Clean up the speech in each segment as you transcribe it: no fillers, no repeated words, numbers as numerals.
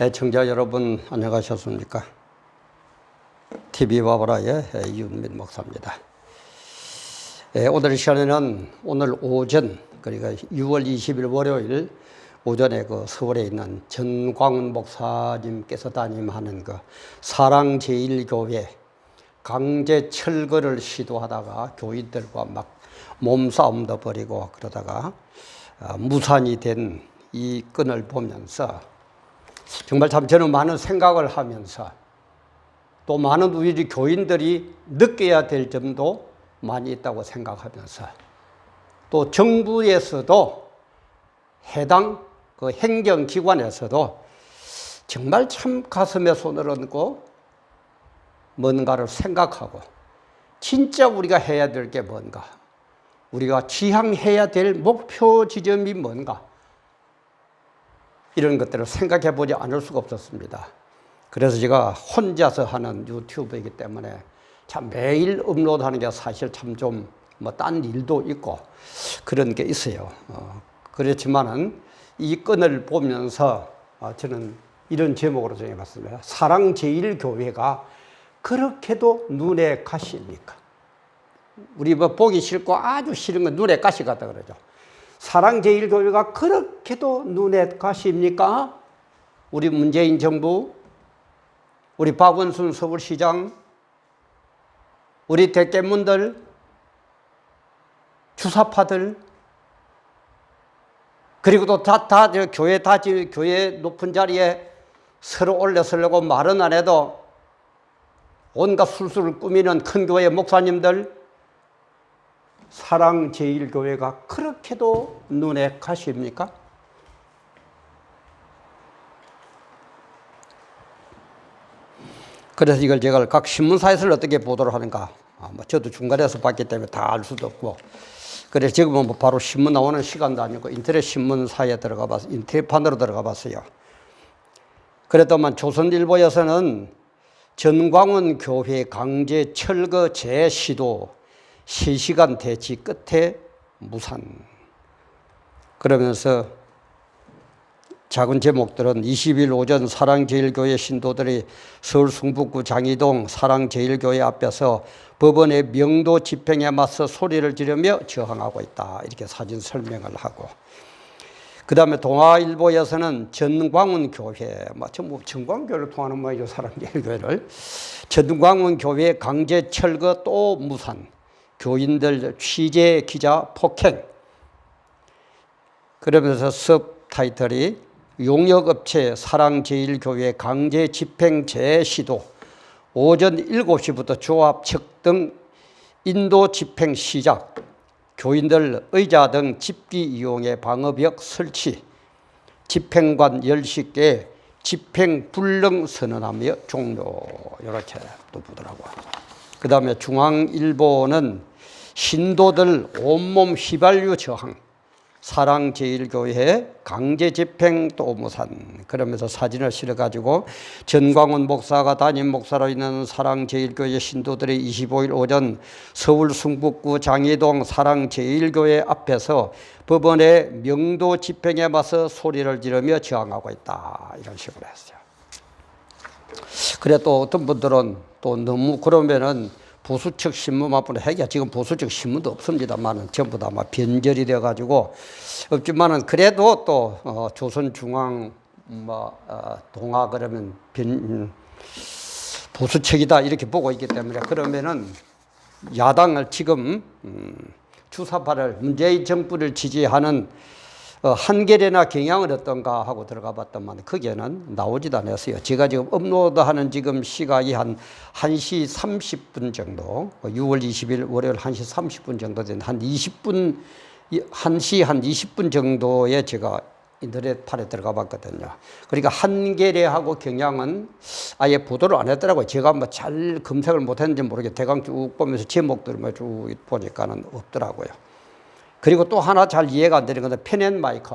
애청자 여러분 안녕하셨습니까? TV바보라의 이윤민 목사입니다. 오늘 시간에는 오늘 오전, 그러니까 6월 20일 월요일 오전에 서울에 있는 전광훈 목사님께서 담임하는 사랑제일교회 강제 철거를 시도하다가 교인들과 막 몸싸움도 벌이고 그러다가 무산이 된 이 건을 보면서 정말 참 저는 많은 생각을 하면서 또 많은 우리 교인들이 느껴야 될 점도 많이 있다고 생각하면서 또 정부에서도 해당 행정기관에서도 정말 참 가슴에 손을 얹고 뭔가를 생각하고 진짜 우리가 해야 될 게 뭔가, 우리가 지향해야 될 목표 지점이 뭔가, 이런 것들을 생각해 보지 않을 수가 없었습니다. 그래서 제가 혼자서 하는 유튜브이기 때문에 참 매일 업로드하는 게 사실 참 좀 딴 일도 있고 그런 게 있어요. 그렇지만은 이 건을 보면서 저는 이런 제목으로 정해봤습니다. 사랑제일교회가 그렇게도 눈에 가시입니까? 우리 보기 싫고 아주 싫은 건 눈에 가시 같다 그러죠. 사랑제일교회가 그렇게도 눈에 가시입니까? 우리 문재인 정부, 우리 박원순 서울시장, 우리 대깨문들, 주사파들, 그리고 또 교회 높은 자리에 서로 올려서려고 말은 안 해도 온갖 술수를 꾸미는 큰 교회 목사님들, 사랑제일교회가 그렇게도 눈에 가십니까? 그래서 이걸 제가 각 신문사에서 어떻게 보도를 하는가, 저도 중간에서 봤기 때문에 다 알 수도 없고, 그래서 지금은 바로 신문 나오는 시간도 아니고 인터넷 신문사에 들어가 봤어요. 인터넷판으로 들어가 봤어요. 그랬더만 조선일보에서는 전광훈 교회 강제 철거 재시도 실시간 대치 끝에 무산. 그러면서 작은 제목들은 20일 오전 사랑제일교회 신도들이 서울 승북구 장이동 사랑제일교회 앞에서 법원의 명도 집행에 맞서 소리를 지르며 저항하고 있다. 이렇게 사진 설명을 하고, 그 다음에 동아일보에서는 전광훈 교회, 전부 전광교회를 통하는 모양이죠. 사랑제일교회를. 전광훈 교회 강제 철거 또 무산. 교인들 취재 기자 폭행. 그러면서 sub타이틀이 용역업체 사랑제일교회 강제 집행 재시도 오전 7시부터 조합 측등 인도 집행 시작, 교인들 의자 등 집기 이용해 방어벽 설치, 집행관 10개 집행 불능 선언하며 종료. 이렇게 또 보더라고요. 그 다음에 중앙일보는 신도들 온몸 휘발유 저항, 사랑제일교회 강제 집행 또 무산. 그러면서 사진을 실어가지고 전광훈 목사가 담임 목사로 있는 사랑제일교회 신도들이 25일 오전 서울 승북구 장이동 사랑제일교회 앞에서 법원의 명도 집행에 맞서 소리를 지르며 저항하고 있다. 이런 식으로 했어요. 그래 또 어떤 분들은 또 너무 그러면은 보수 측 신문만 보내 해야, 지금 보수 측 신문도 없습니다만은 전부 다 변절이 돼가지고 없지만은 그래도 또 조선중앙 동아 그러면 보수 측이다 이렇게 보고 있기 때문에, 그러면은 야당을 지금 주사파를 문재인 정부를 지지하는 한겨레나 경향은 어떤가 하고 들어가 봤더만 거기에는 나오지도 않았어요. 제가 지금 업로드하는 지금 시각이 한 1시 30분 정도, 6월 20일 월요일 1시 30분 정도 된 한 20분, 1시 한 20분 정도에 제가 인터넷판에 들어가 봤거든요. 그러니까 한겨레하고 경향은 아예 보도를 안 했더라고요. 제가 잘 검색을 못 했는지 모르겠어요. 대강 쭉 보면서 제목들만 쭉 보니까는 없더라고요. 그리고 또 하나 잘 이해가 안 되는 건데, 펜앤마이크.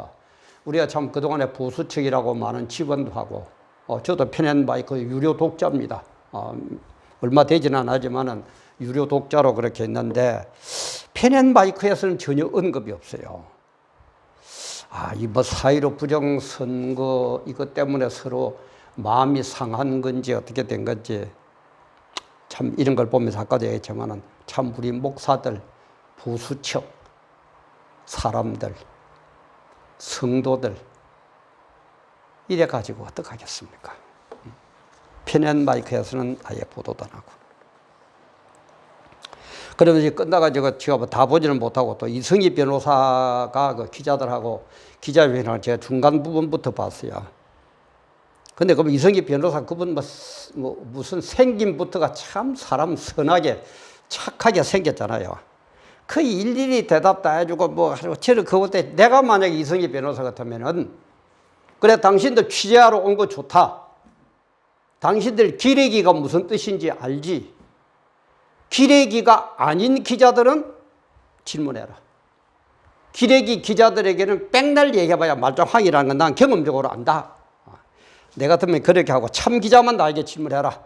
우리가 참 그동안에 보수 측이라고 많은 직원도 하고, 저도 펜앤마이크 유료 독자입니다. 얼마 되지는 않았지만은 유료 독자로 그렇게 했는데, 펜앤마이크에서는 전혀 언급이 없어요. 이 뭐 사이로 부정선거 이것 때문에 서로 마음이 상한 건지 어떻게 된 건지 참 이런 걸 보면서 아까도 얘기했지만은 참 우리 목사들, 부수척, 사람들, 성도들 이래 가지고 어떡하겠습니까? 편한 마이크에서는 아예 보도도 안 하고. 그러면 이제 끝나가지고 제가 다 보지는 못하고 또 이승희 변호사가 그 기자들하고 기자회견을 제가 중간 부분부터 봤어요. 근데 그럼 이승희 변호사 그분 무슨 생김부터가 참 사람 선하게 착하게 생겼잖아요. 그 일일이 대답 다 해주고 뭐 하고 저는 그때 내가 만약에 이승희 변호사 같으면은 그래 당신들 취재하러 온 거 좋다. 당신들 기레기가 무슨 뜻인지 알지? 기레기가 아닌 기자들은 질문해라. 기레기 기자들에게는 백날 얘기해봐야 말짱황이라는 건 난 경험적으로 안다. 내 같으면 그렇게 하고 참 기자만 나에게 질문해라.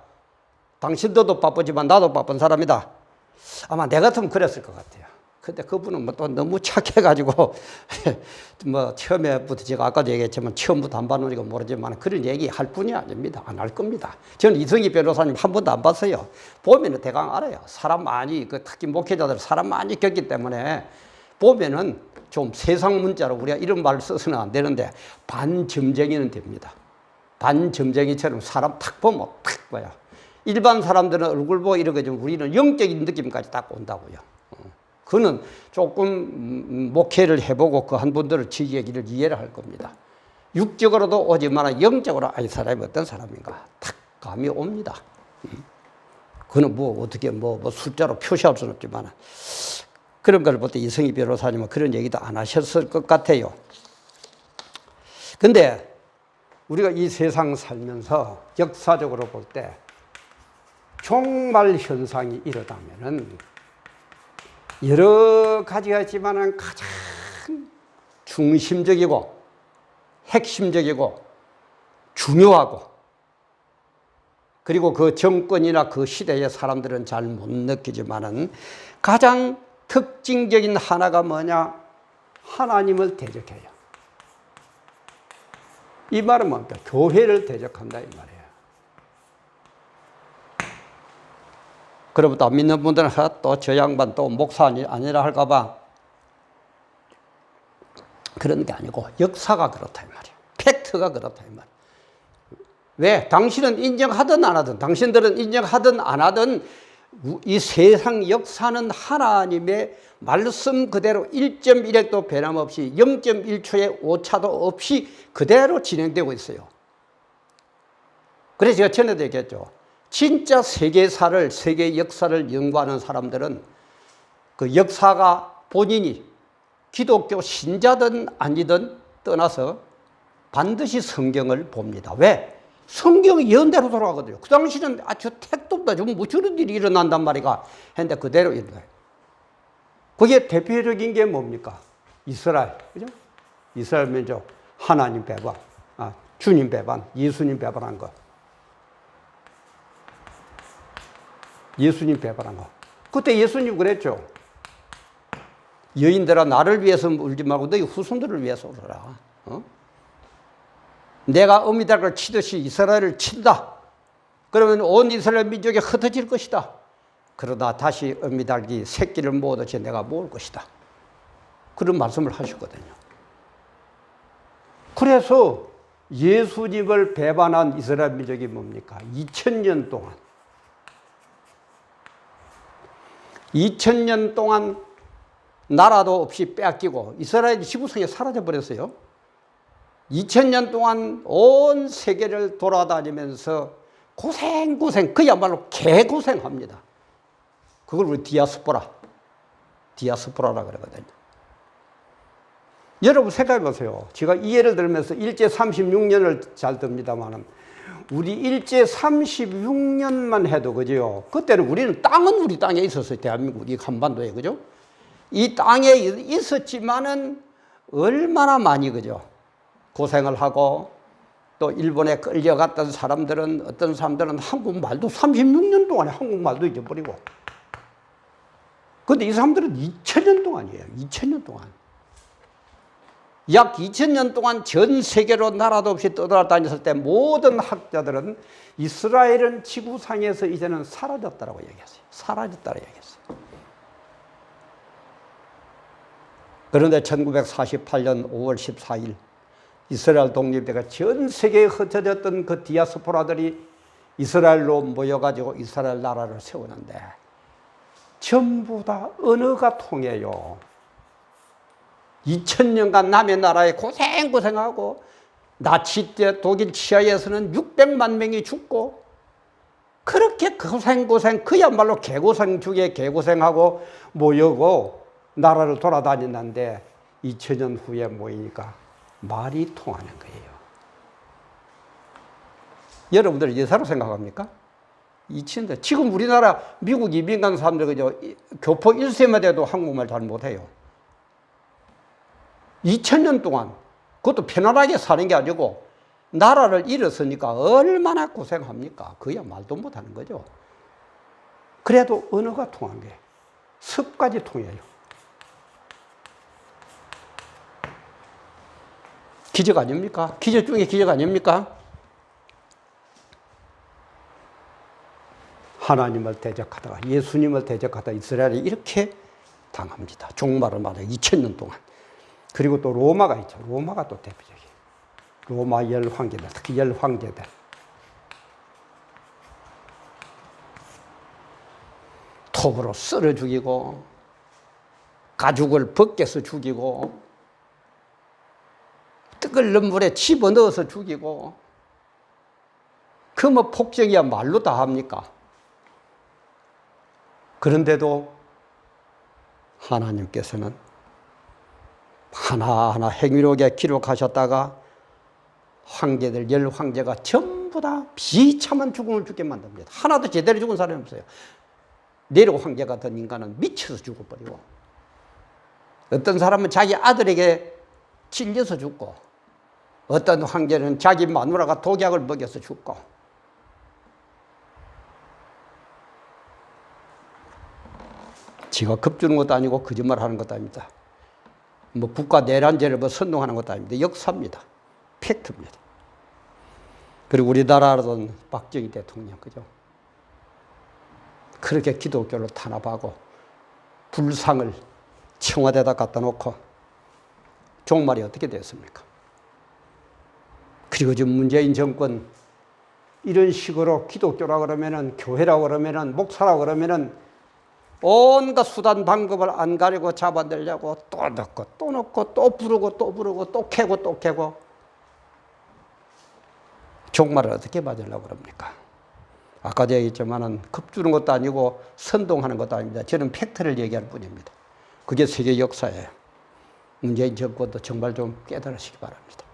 당신들도 바쁘지만 나도 바쁜 사람이다. 아마 내 같으면 그랬을 것 같아요. 근데 그분은 뭐 또 너무 착해가지고 뭐 처음에부터 제가 아까도 얘기했지만 처음부터 안 봐놓으니까 모르지만 그런 얘기 할 뿐이 아닙니다. 안 할 겁니다. 저는 이승희 변호사님 한 번도 안 봤어요. 보면은 대강 알아요. 사람 많이 특히 목회자들 사람 많이 겪기 때문에 보면은 좀 세상 문자로 우리가 이런 말을 써서는 안 되는데 반점쟁이는 됩니다. 반점쟁이처럼 사람 탁 보면 탁 봐요. 일반 사람들은 얼굴 보고 이러거든 우리는 영적인 느낌까지 딱 온다고요. 그는 조금 목회를 해보고 그 한 분들을 지지하기를 이해를 할 겁니다. 육적으로도 오지만 영적으로 이 사람이 어떤 사람인가 탁 감이 옵니다. 그는 뭐 어떻게 뭐 숫자로 표시할 수는 없지만 그런 걸 볼 때 이승희 변호사님은 그런 얘기도 안 하셨을 것 같아요. 근데 우리가 이 세상 살면서 역사적으로 볼 때 종말 현상이 일어나면은 여러 가지가 있지만은 가장 중심적이고 핵심적이고 중요하고 그리고 그 정권이나 그 시대의 사람들은 잘 못 느끼지만은 가장 특징적인 하나가 뭐냐? 하나님을 대적해요. 이 말은 뭡니까? 교회를 대적한다 이 말이에요. 그러면 또 믿는 분들은 또 저 양반 또 목사 아니라 할까봐 그런 게 아니고 역사가 그렇다 이 말이에요. 팩트가 그렇다 이 말이에요. 왜? 당신은 인정하든 안 하든 당신들은 인정하든 안 하든 이 세상 역사는 하나님의 말씀 그대로 1.1핵도 변함없이 0.1초의 오차도 없이 그대로 진행되고 있어요. 그래서 제가 전에도 얘기했죠. 진짜 세계사를, 세계 역사를 연구하는 사람들은 그 역사가 본인이 기독교 신자든 아니든 떠나서 반드시 성경을 봅니다. 왜? 성경이 예언대로 돌아가거든요. 그 당시는 저 택도 없다. 뭐 저런 일이 일어난단 말이가 했는데 그대로 일어나요. 그게 대표적인 게 뭡니까? 이스라엘. 그죠? 이스라엘 민족. 하나님 배반. 주님 배반. 예수님 배반한 거. 예수님 배반한 거. 그때 예수님 그랬죠. 여인들아 나를 위해서 울지 말고 너희 후손들을 위해서 울어라. 내가 어미닭을 치듯이 이스라엘을 친다. 그러면 온 이스라엘 민족이 흩어질 것이다. 그러다 다시 어미닭이 새끼를 모으듯이 내가 모을 것이다. 그런 말씀을 하셨거든요. 그래서 예수님을 배반한 이스라엘 민족이 뭡니까? 2000년 동안 2000년 동안 나라도 없이 빼앗기고 이스라엘이 지구상에 사라져버렸어요. 2000년 동안 온 세계를 돌아다니면서 고생 그야말로 개고생합니다. 그걸 우리 디아스포라라 그러거든요. 여러분 생각해 보세요. 제가 이 예를 들면서 일제 36년을 잘 듭니다만은 우리 일제 36년만 해도 그죠? 그때는 우리는 땅은 우리 땅에 있었어요. 대한민국 이 한반도에 그죠? 이 땅에 있었지만은 얼마나 많이 그죠? 고생을 하고 또 일본에 끌려갔던 사람들은 어떤 사람들은 한국말도 36년 동안에 한국말도 잊어버리고 근데 이 사람들은 2000년 동안이에요. 2000년 동안. 약 2000년 동안 전 세계로 나라도 없이 떠돌아다녔을 때 모든 학자들은 이스라엘은 지구상에서 이제는 사라졌다라고 얘기했어요. 사라졌다라고 얘기했어요. 그런데 1948년 5월 14일 이스라엘 독립대가 전 세계에 흩어졌던 그 디아스포라들이 이스라엘로 모여가지고 이스라엘 나라를 세우는데 전부 다 언어가 통해요. 2000년간 남의 나라에 고생하고 나치 때 독일 치하에서는 600만 명이 죽고 그렇게 고생 그야말로 개고생 중에 개고생하고 모여고 나라를 돌아다녔는데 2000년 후에 모이니까 말이 통하는 거예요. 여러분들 예사로 생각합니까? 2000년 지금 우리나라 미국 이민 간 사람들 그죠? 교포 1세만 돼도 한국말 잘 못해요. 2000년 동안 그것도 편안하게 사는 게 아니고 나라를 잃었으니까 얼마나 고생합니까? 그야 말도 못하는 거죠. 그래도 언어가 통한 게 습까지 통해요. 기적 아닙니까? 기적 중에 기적 아닙니까? 하나님을 대적하다가 예수님을 대적하다가 이스라엘이 이렇게 당합니다. 종말을 맞아요. 2000년 동안. 그리고 또 로마가 있죠. 로마가 또 대표적이에요. 로마 열 황제들, 특히 열 황제들. 톱으로 썰어 죽이고 가죽을 벗겨서 죽이고 뜨거운 물에 집어넣어서 죽이고 그 뭐 폭정이야 말로 다 합니까? 그런데도 하나님께서는 하나하나 행위록에 기록하셨다가 황제들 열 황제가 전부 다 비참한 죽음을 죽게 만듭니다. 하나도 제대로 죽은 사람이 없어요. 네로 황제가 된 인간은 미쳐서 죽어버리고 어떤 사람은 자기 아들에게 찔려서 죽고 어떤 황제는 자기 마누라가 독약을 먹여서 죽고 지가 겁주는 것도 아니고 거짓말하는 것도 아닙니다. 뭐 국가 내란죄를 뭐 선동하는 것도 아닙니다. 역사입니다. 팩트입니다. 그리고 우리나라로는 박정희 대통령 그죠? 그렇게 기독교를 탄압하고 불상을 청와대에다 갖다 놓고 종말이 어떻게 됐습니까? 그리고 지금 문재인 정권 이런 식으로 기독교라고 그러면은 교회라고 그러면은 목사라고 그러면은 온갖 수단 방법을 안 가리고 잡아내려고 또 넣고 또 넣고 또 부르고 또 부르고 또 캐고 또 캐고 종말을 어떻게 맞으려고 그럽니까? 아까도 얘기했지만은 겁주는 것도 아니고 선동하는 것도 아닙니다. 저는 팩트를 얘기할 뿐입니다. 그게 세계 역사예요. 문재인 정권도 정말 좀 깨달으시기 바랍니다.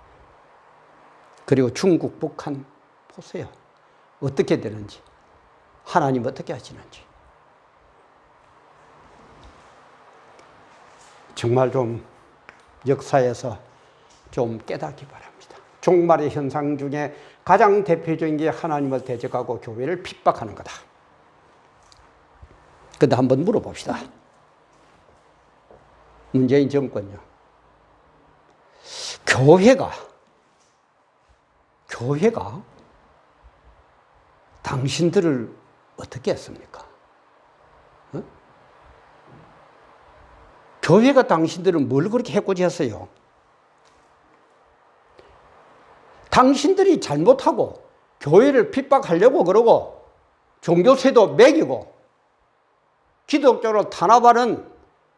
그리고 중국, 북한 보세요. 어떻게 되는지. 하나님 어떻게 하시는지. 정말 좀 역사에서 좀 깨닫기 바랍니다. 종말의 현상 중에 가장 대표적인 게 하나님을 대적하고 교회를 핍박하는 거다. 근데 한번 물어봅시다. 문재인 정권요. 교회가 당신들을 어떻게 했습니까? 어? 교회가 당신들은 뭘 그렇게 해코지 했어요? 당신들이 잘못하고 교회를 핍박하려고 그러고 종교세도 매기고 기독교를 탄압하는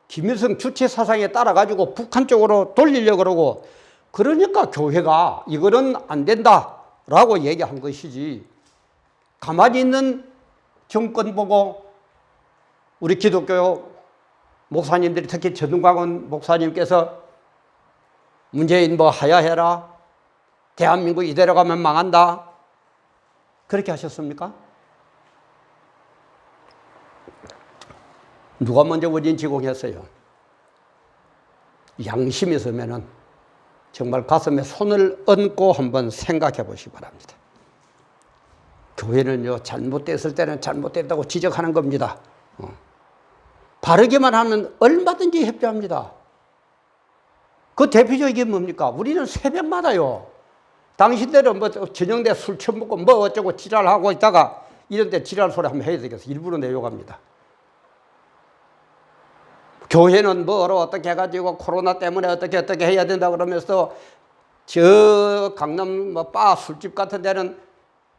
김일성 주체 사상에 따라가지고 북한 쪽으로 돌리려고 그러고 그러니까 교회가 이거는 안 된다라고 얘기한 것이지 가만히 있는 정권 보고 우리 기독교 목사님들이 특히 전웅광원 목사님께서 문재인 뭐 하야해라 대한민국 이대로 가면 망한다 그렇게 하셨습니까? 누가 먼저 원인 제공했어요? 양심이 있으면은 정말 가슴에 손을 얹고 한번 생각해 보시기 바랍니다. 교회는요, 잘못됐을 때는 잘못됐다고 지적하는 겁니다. 바르게만 하면 얼마든지 협조합니다. 그 대표적인 게 뭡니까? 우리는 새벽마다요. 당신들은 뭐 저녁 술 처먹고 뭐 어쩌고 지랄하고 있다가 이런 데 지랄 소리 한번 해야 되겠어. 일부러 내려갑니다. 교회는 뭐로 어떻게 해가지고 코로나 때문에 어떻게 해야 된다 그러면서 저 강남 뭐 바 술집 같은 데는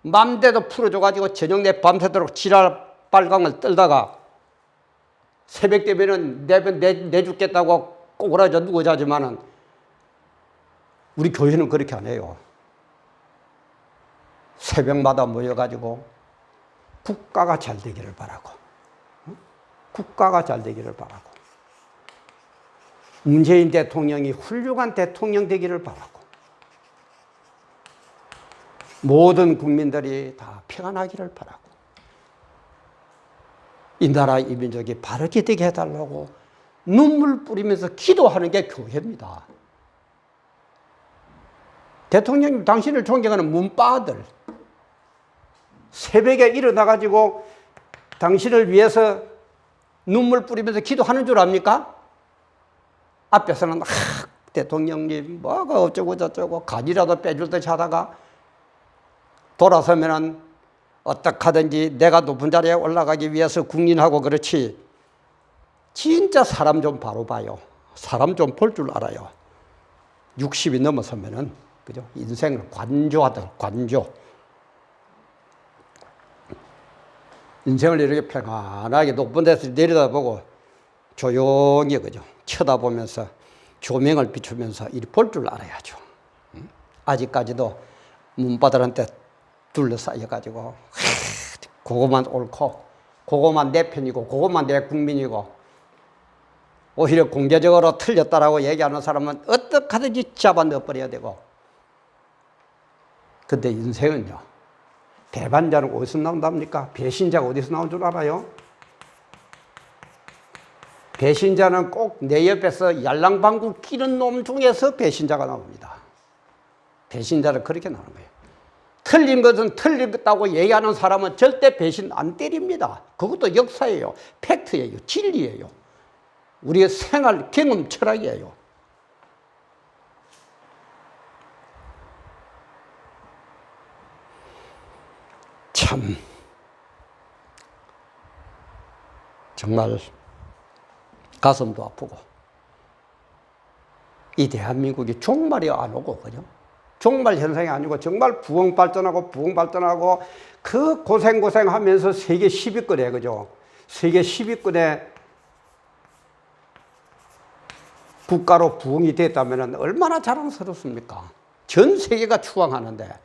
맘대로 풀어줘가지고 저녁 내 밤새도록 지랄 빨강을 떨다가 새벽 되면은 내 죽겠다고 꼬꾸라져 누워 자지만은 우리 교회는 그렇게 안 해요. 새벽마다 모여가지고 국가가 잘 되기를 바라고, 국가가 잘 되기를 바라고, 문재인 대통령이 훌륭한 대통령 되기를 바라고, 모든 국민들이 다 평안하기를 바라고, 이 나라 이 민족이 바르게 되게 해달라고 눈물 뿌리면서 기도하는 게 교회입니다. 대통령님, 당신을 존경하는 문바들, 새벽에 일어나가지고 당신을 위해서 눈물 뿌리면서 기도하는 줄 압니까? 앞에서는 대통령님 뭐가 어쩌고 저쩌고 간이라도 빼줄 듯이 하다가 돌아서면은 어떡하든지 내가 높은 자리에 올라가기 위해서 국린하고 그렇지, 진짜 사람 좀 바로 봐요. 사람 좀 볼 줄 알아요. 60이 넘어서면은, 그죠? 인생을 관조하다, 관조. 인생을 이렇게 평안하게 높은 데서 내려다보고 조용히, 그죠? 쳐다보면서 조명을 비추면서 이리 볼 줄 알아야죠. 아직까지도 문바들한테 둘러싸여가지고 그것만 옳고 그것만 내 편이고 그것만 내 국민이고 오히려 공개적으로 틀렸다라고 얘기하는 사람은 어떻게 하든지 잡아 넣어버려야 되고, 근데 인생은요, 배반자는 어디서 나온답니까? 배신자가 어디서 나온 줄 알아요? 배신자는 꼭 내 옆에서 yar랑방구 끼는 놈 중에서 배신자가 나옵니다. 배신자는 그렇게 나오는 거예요. 틀린 것은 틀렸다고 얘기하는 사람은 절대 배신 안 때립니다. 그것도 역사예요. 팩트예요. 진리예요. 우리의 생활 경험 철학이에요. 참 정말 가슴도 아프고, 이 대한민국이 종말이 안 오고, 그죠? 종말 현상이 아니고 정말 부흥 발전하고 그 고생하면서 세계 10위권에, 그죠? 세계 10위권에 국가로 부흥이 됐다면 얼마나 자랑스럽습니까? 전 세계가 추앙하는데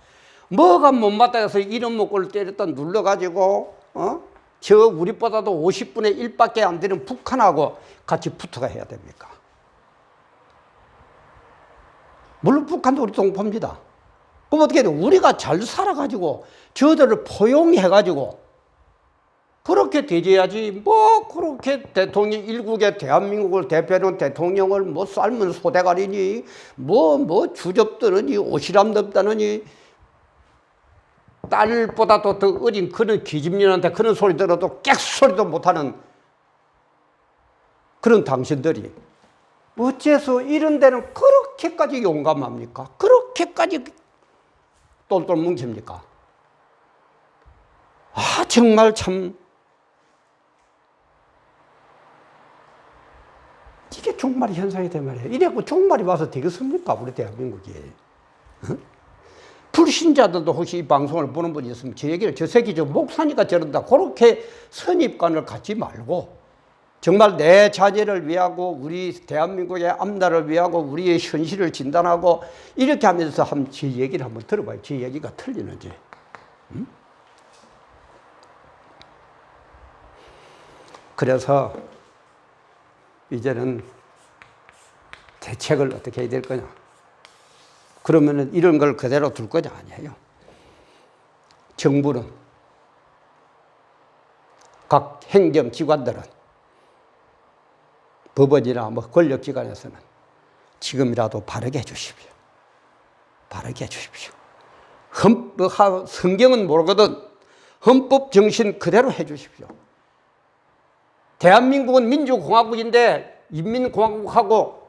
뭐가 못마땅 해서 이름 먹고를 때렸다 눌러가지고 저 우리보다도 50분의 1밖에 안 되는 북한하고 같이 붙어가 해야 됩니까? 물론 북한도 우리 동포입니다. 그럼 어떻게 해야 돼? 우리가 잘 살아가지고 저들을 포용해가지고 그렇게 되져야지. 뭐 그렇게 대통령 일국의 대한민국을 대표하는 대통령을 뭐 삶은 소대가리니 뭐 주접드느니 오시람 덮다느니 딸보다도 더 어린 그런 기집년한테 그런 소리 들어도 객소리도 못하는 그런 당신들이 어째서 이런 데는 그렇게까지 용감합니까? 그렇게까지 똘똘 뭉칩니까? 아, 정말 참 이게 종말이 현상이 된 말이에요. 이래고 종말이 와서 되겠습니까? 우리 대한민국이. 불신자들도 혹시 이 방송을 보는 분이 있으면 제 얘기를, 저 새끼 저 목사니까 저런다, 그렇게 선입관을 갖지 말고 정말 내 자제를 위하고 우리 대한민국의 앞날을 위하고 우리의 현실을 진단하고 이렇게 하면서 한번 제 얘기를 한번 들어봐요. 제 얘기가 틀리는지. 그래서 이제는 대책을 어떻게 해야 될 거냐. 그러면은 이런 걸 그대로 둘 거냐? 아니에요. 정부는, 각 행정기관들은, 법원이나 뭐 권력기관에서는 지금이라도 바르게 해주십시오. 바르게 해주십시오. 성경은 모르거든 헌법 정신 그대로 해주십시오. 대한민국은 민주공화국인데 인민공화국하고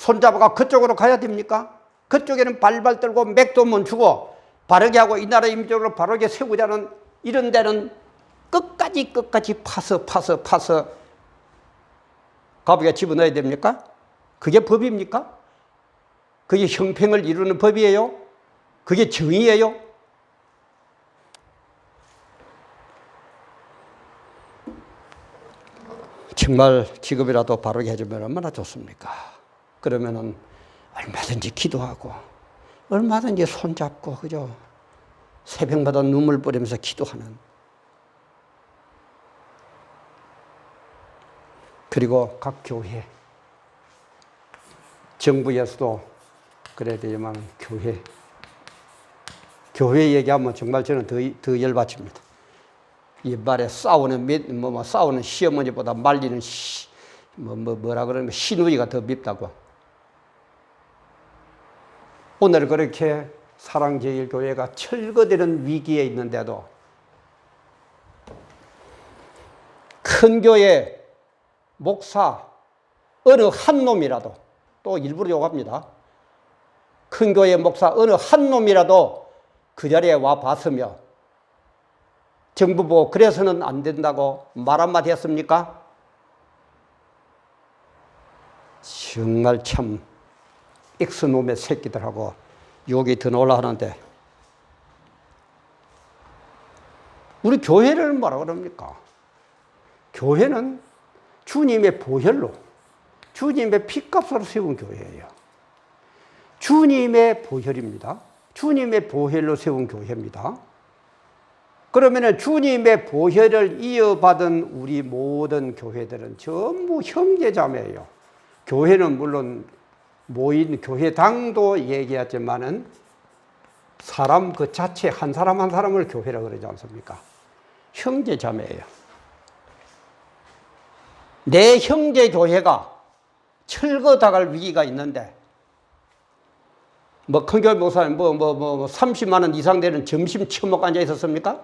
손잡아가 그쪽으로 가야 됩니까? 그쪽에는 발발 떨고 맥도 못 주고 바르게 하고 이 나라 임적으로 바르게 세우자는 이런 데는 끝까지 파서 가부에 집어넣어야 됩니까? 그게 법입니까? 그게 형평을 이루는 법이에요? 그게 정의예요? 정말 지금이라도 바르게 해주면 얼마나 좋습니까? 그러면은 얼마든지 기도하고 얼마든지 손잡고 그죠? 새벽마다 눈물 뿌리면서 기도하는. 그리고 각 교회, 정부에서도 그래야 되지만 교회 얘기하면 정말 저는 더 열받칩니다. 이 말에 싸우는 싸우는 시어머니보다 말리는 뭐라 그러면 시누이가 더 밉다고. 오늘 그렇게 사랑제일교회가 철거되는 위기에 있는데도 큰 교회 목사 어느 한 놈이라도, 또 일부러 욕합니다. 큰 교회 목사 어느 한 놈이라도 그 자리에 와 봤으며 정부 보고 그래서는 안 된다고 말 한마디 했습니까? 정말 참 X놈의 새끼들하고 욕이 더 나오려 하는데, 우리 교회를 뭐라 그럽니까? 교회는 주님의 보혈로, 주님의 피값으로 세운 교회예요. 주님의 보혈입니다. 주님의 보혈로 세운 교회입니다. 그러면 주님의 보혈을 이어받은 우리 모든 교회들은 전부 형제자매예요. 교회는 물론 모인 교회당도 얘기하지만은 사람 그 자체 한 사람 한 사람을 교회라고 그러지 않습니까? 형제자매예요. 내 형제 교회가 철거당할 위기가 있는데 큰 교회 목사님 30만 원 이상 되는 점심 처먹고 앉아 있었습니까?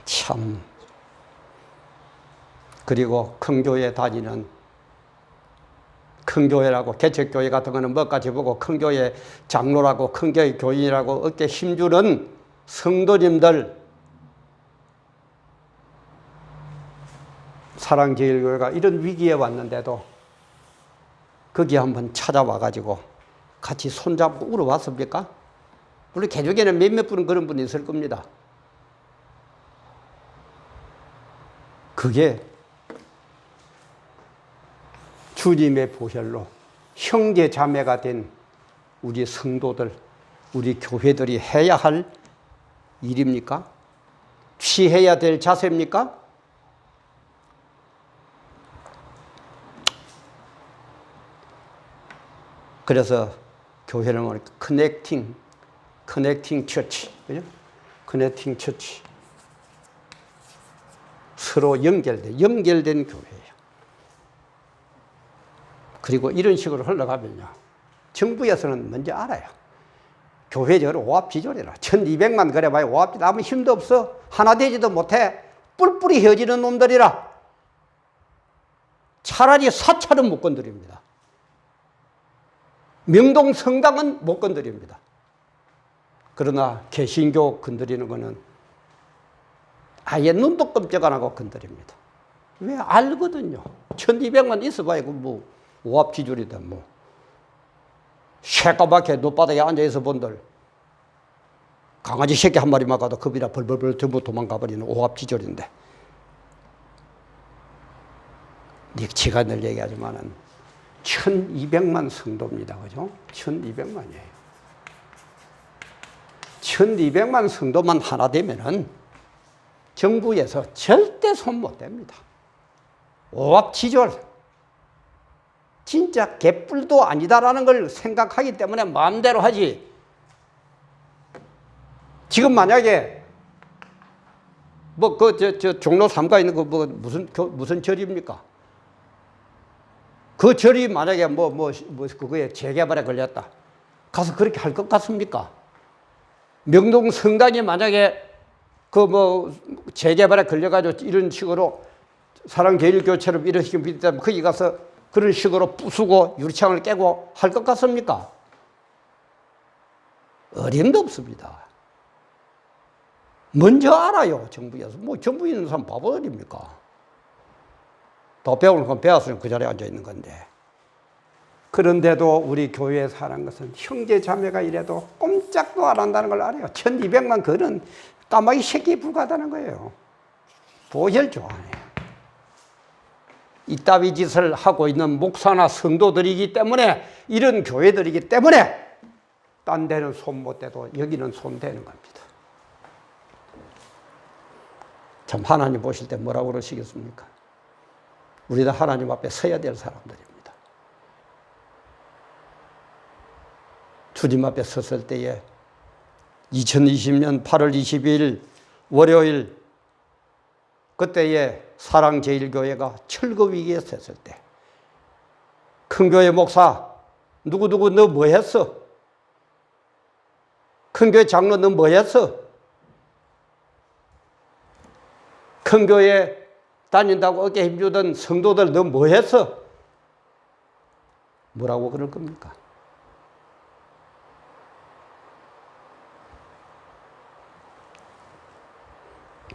참. 그리고 큰 교회 다니는, 큰 교회라고 개척교회 같은 거는 뭐까지 보고 큰 교회 장로라고 큰 교회 교인이라고 어깨 힘주는 성도님들, 사랑제일교회가 이런 위기에 왔는데도 거기 한번 찾아와 가지고 같이 손잡고 울어왔습니까? 우리 개족에는 몇몇 분은 그런 분이 있을 겁니다. 그게 주님의 보혈로 형제 자매가 된 우리 성도들, 우리 교회들이 해야 할 일입니까? 취해야 될 자세입니까? 그래서 교회를 뭐 커넥팅 처치, 그죠? 커넥팅 처치. 서로 연결된 교회예요. 그리고 이런 식으로 흘러가면요, 정부에서는 먼저 알아요. 교회적으로 오합지졸이라. 1200만 그래봐야 오합지졸 아무 힘도 없어. 하나 되지도 못해. 뿔뿔이 헤어지는 놈들이라. 차라리 사찰은 못 건드립니다. 명동 성당은 못 건드립니다. 그러나 개신교 건드리는 거는 아예 눈도 끔찍 안 하고 건드립니다. 왜? 알거든요. 1200만 있어봐야 뭐 오합지졸이다 뭐. 새까맣게 노바닥에 앉아있어 본들 강아지 새끼 한 마리만 가도 겁이나 벌벌벌 전부 도망가버리는 오합지졸인데, 닉치가 늘 얘기하지만은 1200만 성도입니다. 그죠? 1200만이에요. 1200만 성도만 하나 되면은 정부에서 절대 손 못 댑니다. 오합지졸, 진짜 개뿔도 아니다라는 걸 생각하기 때문에 마음대로 하지. 지금 만약에 종로 3가 있는 거 무슨 절입니까? 그 절이 만약에 그거에 재개발에 걸렸다. 가서 그렇게 할 것 같습니까? 명동 성당이 만약에 재개발에 걸려가지고 이런 식으로 사랑제일교회처럼 이런 식으로 믿다면 거기 가서 그런 식으로 부수고 유리창을 깨고 할 것 같습니까? 어림도 없습니다. 먼저 알아요, 정부에서. 뭐 정부에 있는 사람 바보들입니까? 더 배우는 건 배웠으면 그 자리에 앉아 있는 건데. 그런데도 우리 교회에 사는 것은 형제 자매가 이래도 꼼짝도 안 한다는 걸 알아요. 1200만 그런 까마귀 새끼에 불과하다는 거예요. 보혈 좋아해요. 이따위 짓을 하고 있는 목사나 성도들이기 때문에, 이런 교회들이기 때문에 딴 데는 손 못 대도 여기는 손 대는 겁니다. 참 하나님 보실 때 뭐라고 그러시겠습니까? 우리도 하나님 앞에 서야 될 사람들입니다. 주님 앞에 섰을 때에 2020년 8월 22일 월요일 그때에 사랑제일교회가 철거위기에 섰을 때 큰 교회 목사 누구누구 너 뭐 했어? 큰 교회 장로 너 뭐 했어? 큰 교회 다닌다고 어깨 힘주던 성도들 너 뭐 했어? 뭐라고 그럴 겁니까?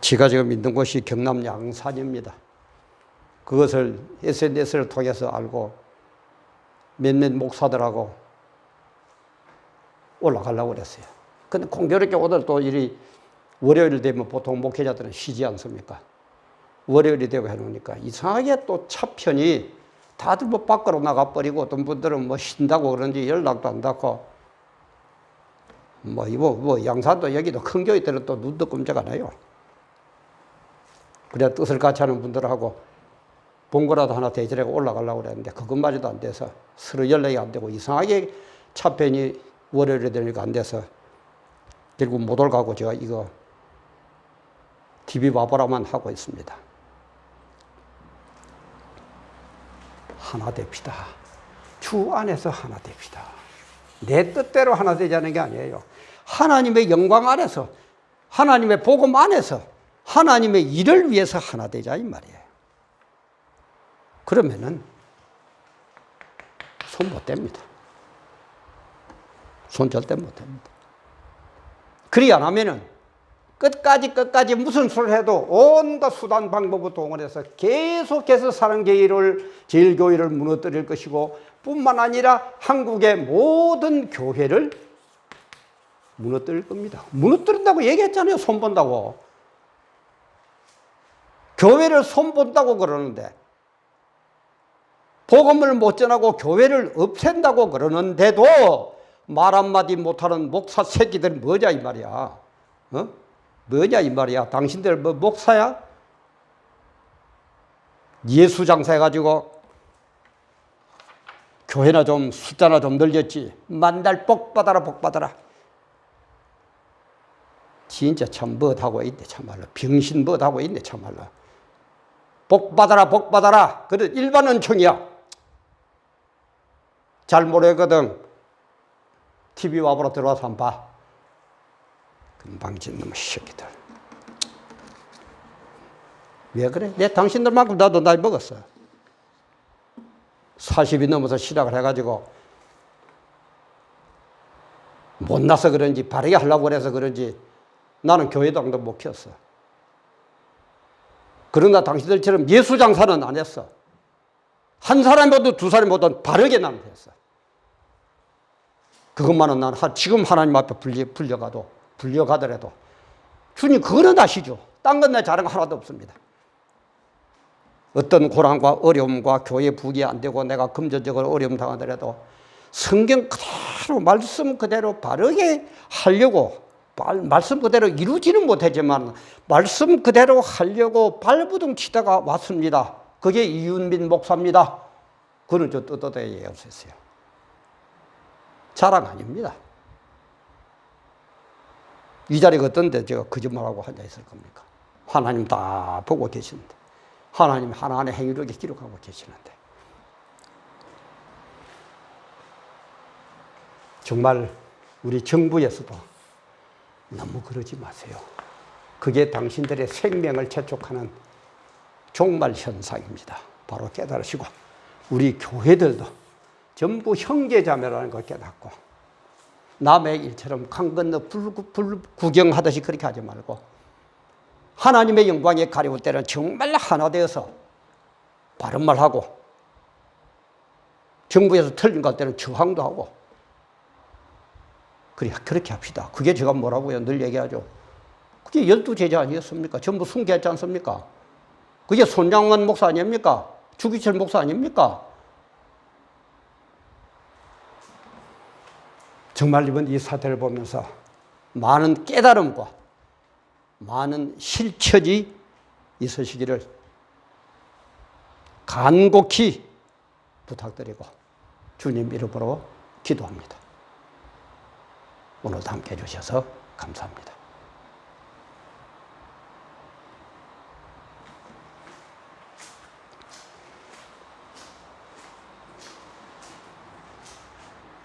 제가 지금 있는 곳이 경남 양산입니다. 그것을 SNS를 통해서 알고 몇몇 목사들하고 올라가려고 그랬어요. 근데 공교롭게 오늘 또 일이 월요일 되면 보통 목회자들은 쉬지 않습니까? 월요일이 되고 해놓으니까 이상하게 또 차편이 다들 뭐 밖으로 나가버리고 어떤 분들은 뭐 쉰다고 그런지 연락도 안 닿고 뭐 양산도 여기도 큰 교회들은 또 눈도 끔찍 안 해요. 그래 뜻을 같이 하는 분들하고 본거라도 하나 대절하고 올라가려고 그랬는데 그것마저도 안 돼서 서로 연락이 안 되고 이상하게 차편이 월요일에 되니까 안 돼서 결국 못 올가고 제가 이거 TV 와보라만 하고 있습니다. 하나 됩시다. 주 안에서 하나 됩시다. 내 뜻대로 하나 되자는 게 아니에요. 하나님의 영광 안에서, 하나님의 복음 안에서, 하나님의 일을 위해서 하나 되자 이 말이에요. 그러면은 손 못 댑니다. 손 절대 못 댑니다. 그리 안 하면은 끝까지 무슨 소리를 해도 온갖 수단 방법을 동원해서 계속해서 사랑제일교회를 무너뜨릴 것이고 뿐만 아니라 한국의 모든 교회를 무너뜨릴 겁니다. 무너뜨린다고 얘기했잖아요. 손본다고. 교회를 손본다고 그러는데 복음을 못 전하고 교회를 없앤다고 그러는데도 말 한마디 못하는 목사 새끼들 뭐냐 이 말이야. 뭐냐 이 말이야. 당신들 뭐 목사야? 예수 장사해가지고 교회나 좀 숫자나 좀 늘렸지. 만날 복 받아라 복 받아라. 진짜 참 멋하고 있네 참말로. 병신 멋하고 있네 참말로. 복 받아라 복 받아라. 그래 일반 은총이야. 잘 모르거든. TV 와보러 들어와서 한번 봐. 금방진 놈의 새끼들. 왜 그래? 내 당신들만큼 나도 나이 먹었어. 40이 넘어서 시작을 해가지고 못나서 그런지 바르게 하려고 해서 그런지 나는 교회당도 못 켰어. 그러나 당신들처럼 예수 장사는 안 했어. 한 사람이든 두 사람이든 바르게 나는 했어. 그것만은 난 지금 하나님 앞에 불려가더라도 주님 그거는 아시죠. 딴 건 내 자랑 하나도 없습니다. 어떤 고난과 어려움과 교회 부귀 안 되고 내가 금전적으로 어려움 당하더라도 성경 그대로 말씀 그대로 바르게 하려고 말씀 그대로 이루지는 못하지만 말씀 그대로 하려고 발부둥 치다가 왔습니다. 그게 이윤민 목사입니다. 그는 저 떳떳하게 얘기할 수 있어요. 자랑 아닙니다. 이 자리가 어떤데 제가 거짓말하고 앉아 있을 겁니까? 하나님 다 보고 계시는데 하나님 하나하나 행위력에 기록하고 계시는데 정말 우리 정부에서도 너무 그러지 마세요. 그게 당신들의 생명을 재촉하는 종말 현상입니다. 바로 깨달으시고 우리 교회들도 전부 형제자매라는 걸 깨닫고 남의 일처럼 강 건너 불 구경하듯이 그렇게 하지 말고 하나님의 영광에 가려울 때는 정말 하나 되어서 바른 말하고 정부에서 틀린 것 때는 저항도 하고 그렇게 합시다. 그게 제가 뭐라고요? 늘 얘기하죠. 그게 12제자 아니었습니까? 전부 순교했지 않습니까? 그게 손장원 목사 아닙니까? 주기철 목사 아닙니까? 정말 이번 이 사태를 보면서 많은 깨달음과 많은 실천이 있으시기를 간곡히 부탁드리고 주님 이름으로 기도합니다. 오늘도 함께 해주셔서 감사합니다.